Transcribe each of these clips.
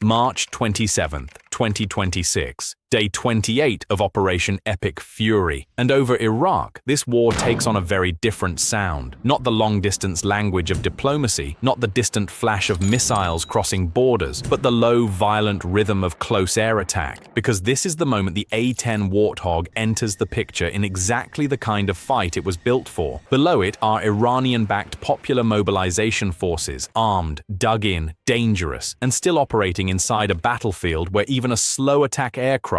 March 27th, 2026, day 28 of Operation Epic Fury. And over Iraq, this war takes on a very different sound. Not the long-distance language of diplomacy, not the distant flash of missiles crossing borders, but the low, violent rhythm of close air attack. Because this is the moment the A-10 Warthog enters the picture in exactly the kind of fight it was built for. Below it are Iranian-backed popular mobilization forces, armed, dug in, dangerous, and still operating inside a battlefield where even a slow attack aircraft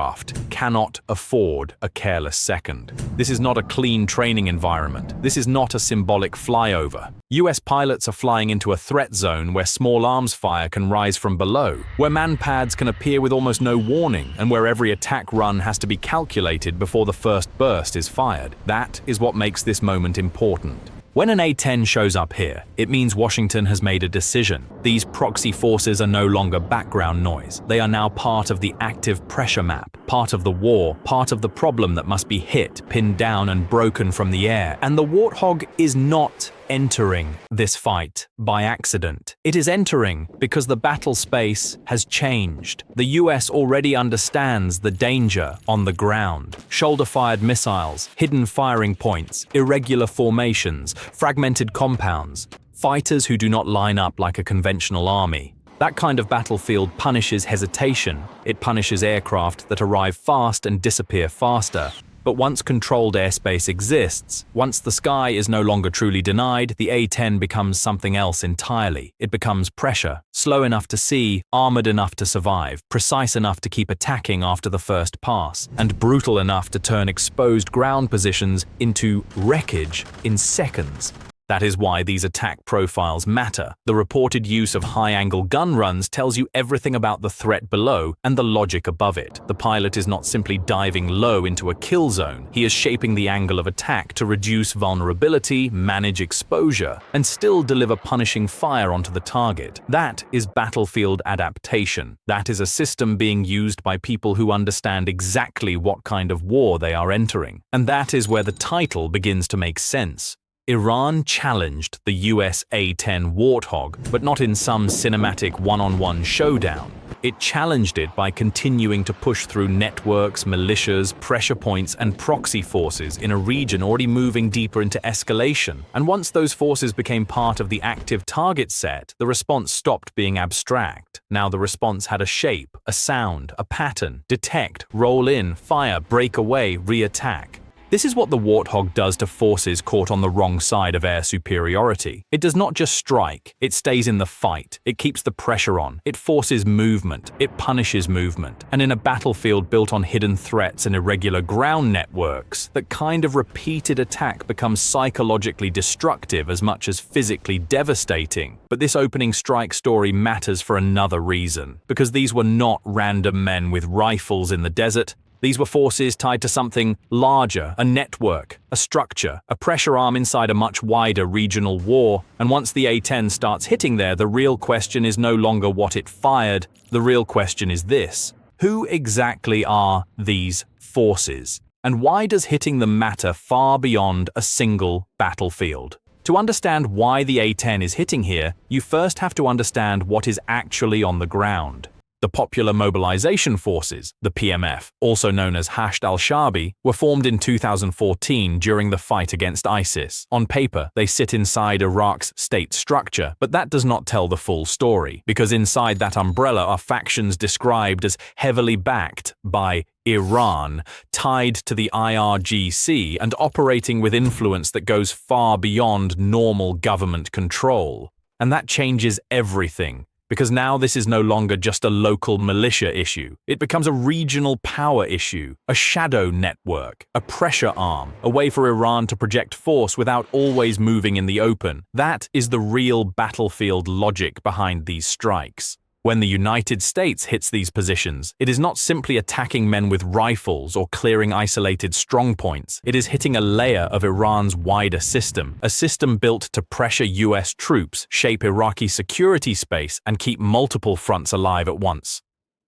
cannot afford a careless second. This is not a clean training environment. This is not a symbolic flyover. US pilots are flying into a threat zone where small arms fire can rise from below, where manpads can appear with almost no warning, and where every attack run has to be calculated before the first burst is fired. That is what makes this moment important. When an A-10 shows up here, it means Washington has made a decision. These proxy forces are no longer background noise. They are now part of the active pressure map, part of the war, part of the problem that must be hit, pinned down, and broken from the air. And the Warthog is not entering this fight by accident. It is entering because the battle space has changed. The US already understands the danger on the ground. Shoulder-fired missiles, hidden firing points, irregular formations, fragmented compounds, fighters who do not line up like a conventional army. That kind of battlefield punishes hesitation. It punishes aircraft that arrive fast and disappear faster. But once controlled airspace exists, once the sky is no longer truly denied, the A-10 becomes something else entirely. It becomes pressure, slow enough to see, armored enough to survive, precise enough to keep attacking after the first pass, and brutal enough to turn exposed ground positions into wreckage in seconds. That is why these attack profiles matter. The reported use of high-angle gun runs tells you everything about the threat below and the logic above it. The pilot is not simply diving low into a kill zone. He is shaping the angle of attack to reduce vulnerability, manage exposure, and still deliver punishing fire onto the target. That is battlefield adaptation. That is a system being used by people who understand exactly what kind of war they are entering. And that is where the title begins to make sense. Iran challenged the US A-10 Warthog, but not in some cinematic one-on-one showdown. It challenged it by continuing to push through networks, militias, pressure points, and proxy forces in a region already moving deeper into escalation. And once those forces became part of the active target set, the response stopped being abstract. Now the response had a shape, a sound, a pattern: detect, roll in, fire, break away, re-attack. This is what the Warthog does to forces caught on the wrong side of air superiority. It does not just strike, it stays in the fight, it keeps the pressure on, it forces movement, it punishes movement. And in a battlefield built on hidden threats and irregular ground networks, that kind of repeated attack becomes psychologically destructive as much as physically devastating. But this opening strike story matters for another reason, because these were not random men with rifles in the desert. These were forces tied to something larger, a network, a structure, a pressure arm inside a much wider regional war. And once the A-10 starts hitting there, the real question is no longer what it fired. The real question is this: who exactly are these forces? And why does hitting them matter far beyond a single battlefield? To understand why the A-10 is hitting here, you first have to understand what is actually on the ground. The Popular Mobilization Forces, the PMF, also known as Hashd al-Shaabi, were formed in 2014 during the fight against ISIS. On paper, they sit inside Iraq's state structure, but that does not tell the full story, because inside that umbrella are factions described as heavily backed by Iran, tied to the IRGC and operating with influence that goes far beyond normal government control. And that changes everything. Because now this is no longer just a local militia issue. It becomes a regional power issue, a shadow network, a pressure arm, a way for Iran to project force without always moving in the open. That is the real battlefield logic behind these strikes. When the United States hits these positions, it is not simply attacking men with rifles or clearing isolated strongpoints. It is hitting a layer of Iran's wider system, a system built to pressure US troops, shape Iraqi security space, and keep multiple fronts alive at once.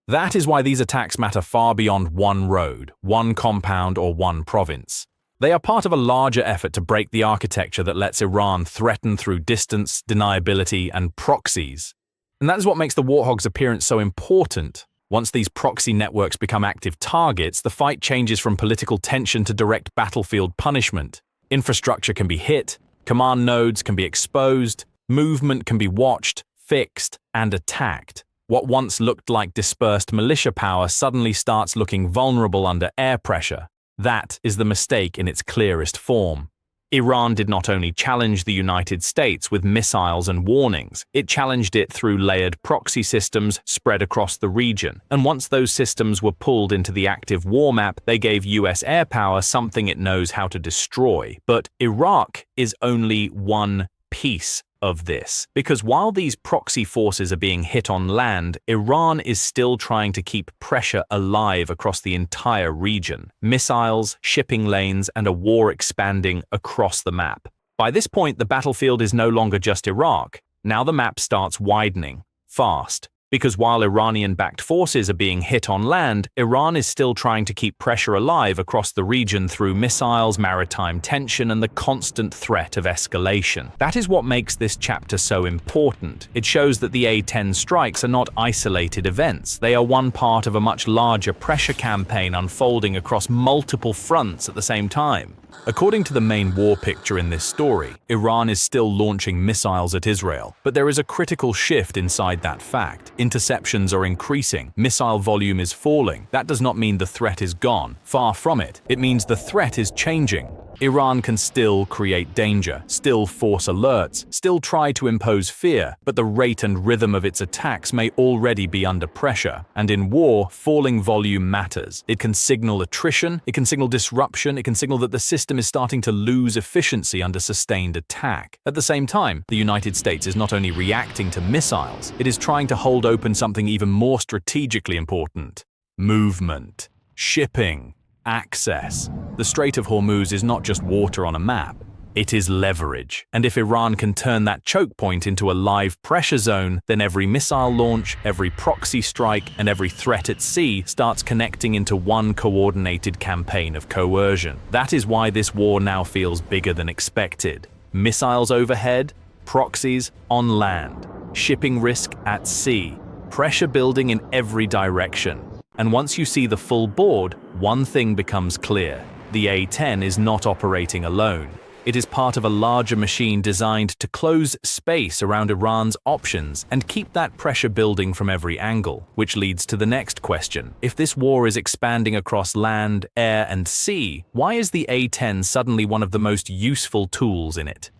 That is why these attacks matter far beyond one road, one compound, or one province. They are part of a larger effort to break the architecture that lets Iran threaten through distance, deniability, and proxies. And that is what makes the Warthog's appearance so important. Once these proxy networks become active targets, the fight changes from political tension to direct battlefield punishment. Infrastructure can be hit, command nodes can be exposed, movement can be watched, fixed, and attacked. What once looked like dispersed militia power suddenly starts looking vulnerable under air pressure. That is the mistake in its clearest form. Iran did not only challenge the United States with missiles and warnings, it challenged it through layered proxy systems spread across the region. And once those systems were pulled into the active war map, they gave US air power something it knows how to destroy. But Iraq is only one piece of this, because while these proxy forces are being hit on land, Iran is still trying to keep pressure alive across the entire region. Missiles, shipping lanes, and a war expanding across the map. By this point, the battlefield is no longer just Iraq. Now the map starts widening, fast. Because while Iranian-backed forces are being hit on land, Iran is still trying to keep pressure alive across the region through missiles, maritime tension, and the constant threat of escalation. That is what makes this chapter so important. It shows that the A-10 strikes are not isolated events. They are one part of a much larger pressure campaign unfolding across multiple fronts at the same time. According to the main war picture in this story, Iran is still launching missiles at Israel, but there is a critical shift inside that fact. Interceptions are increasing, missile volume is falling. That does not mean the threat is gone. Far from it. It means the threat is changing. Iran can still create danger, still force alerts, still try to impose fear, but the rate and rhythm of its attacks may already be under pressure. And in war, falling volume matters. It can signal attrition, it can signal disruption, it can signal that the system is starting to lose efficiency under sustained attack. At the same time, the United States is not only reacting to missiles, it is trying to hold open something even more strategically important: movement, shipping, access. The Strait of Hormuz is not just water on a map, it is leverage. And if Iran can turn that choke point into a live pressure zone, then every missile launch, every proxy strike, and every threat at sea starts connecting into one coordinated campaign of coercion. That is why this war now feels bigger than expected. Missiles overhead, proxies on land, shipping risk at sea, pressure building in every direction. And once you see the full board, one thing becomes clear. The A-10 is not operating alone. It is part of a larger machine designed to close space around Iran's options and keep that pressure building from every angle, which leads to the next question. If this war is expanding across land, air, and sea, why is the A-10 suddenly one of the most useful tools in it?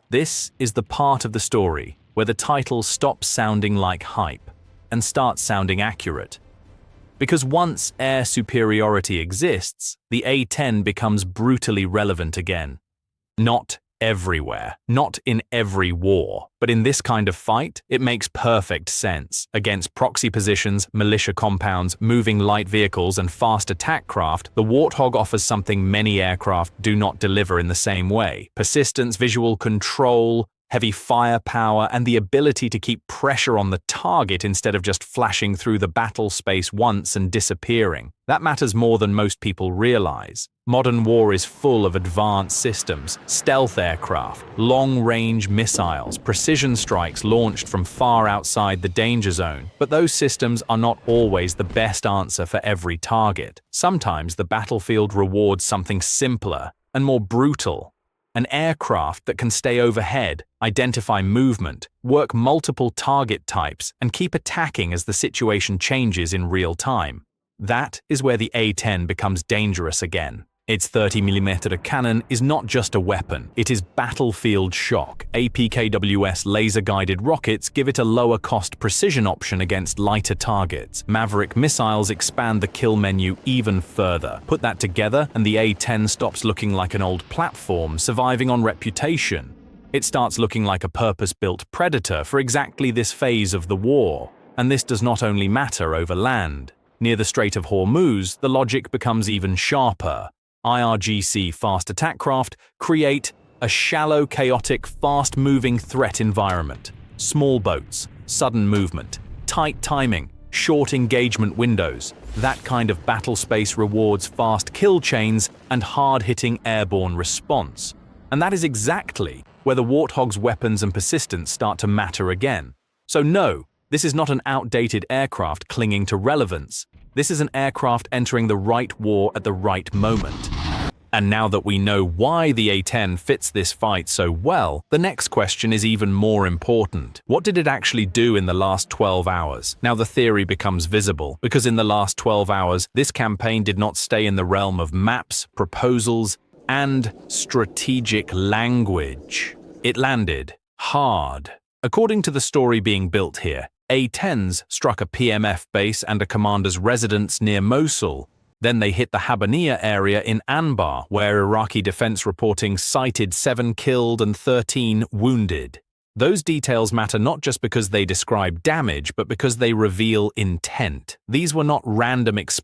This is the part of the story where the title stops sounding like hype and starts sounding accurate. Because once air superiority exists, the A-10 becomes brutally relevant again. Not everywhere, not in every war, but in this kind of fight, it makes perfect sense. Against proxy positions, militia compounds, moving light vehicles, and fast attack craft, the Warthog offers something many aircraft do not deliver in the same way: persistence, visual control, heavy firepower, and the ability to keep pressure on the target instead of just flashing through the battle space once and disappearing. That matters more than most people realize. Modern war is full of advanced systems, stealth aircraft, long-range missiles, precision strikes launched from far outside the danger zone. But those systems are not always the best answer for every target. Sometimes the battlefield rewards something simpler and more brutal. An aircraft that can stay overhead, identify movement, work multiple target types, and keep attacking as the situation changes in real time. That is where the A-10 becomes dangerous again. Its 30mm cannon is not just a weapon, it is battlefield shock. APKWS laser-guided rockets give it a lower-cost precision option against lighter targets. Maverick missiles expand the kill menu even further. Put that together, and the A-10 stops looking like an old platform surviving on reputation. It starts looking like a purpose-built predator for exactly this phase of the war. And this does not only matter over land. Near the Strait of Hormuz, the logic becomes even sharper. IRGC fast attack craft create a shallow, chaotic, fast-moving threat environment. Small boats, sudden movement, tight timing, short engagement windows. That kind of battle space rewards fast kill chains and hard-hitting airborne response. And that is exactly where the Warthog's weapons and persistence start to matter again. So no, this is not an outdated aircraft clinging to relevance. This is an aircraft entering the right war at the right moment. And now that we know why the A-10 fits this fight so well, the next question is even more important. What did it actually do in the last 12 hours? Now the theory becomes visible, because in the last 12 hours, this campaign did not stay in the realm of maps, proposals, and strategic language. It landed hard. According to the story being built here, A-10s struck a PMF base and a commander's residence near Mosul. Then they hit the Habaniya area in Anbar, where Iraqi defense reporting cited 7 killed and 13 wounded. Those details matter not just because they describe damage, but because they reveal intent. These were not random explosions.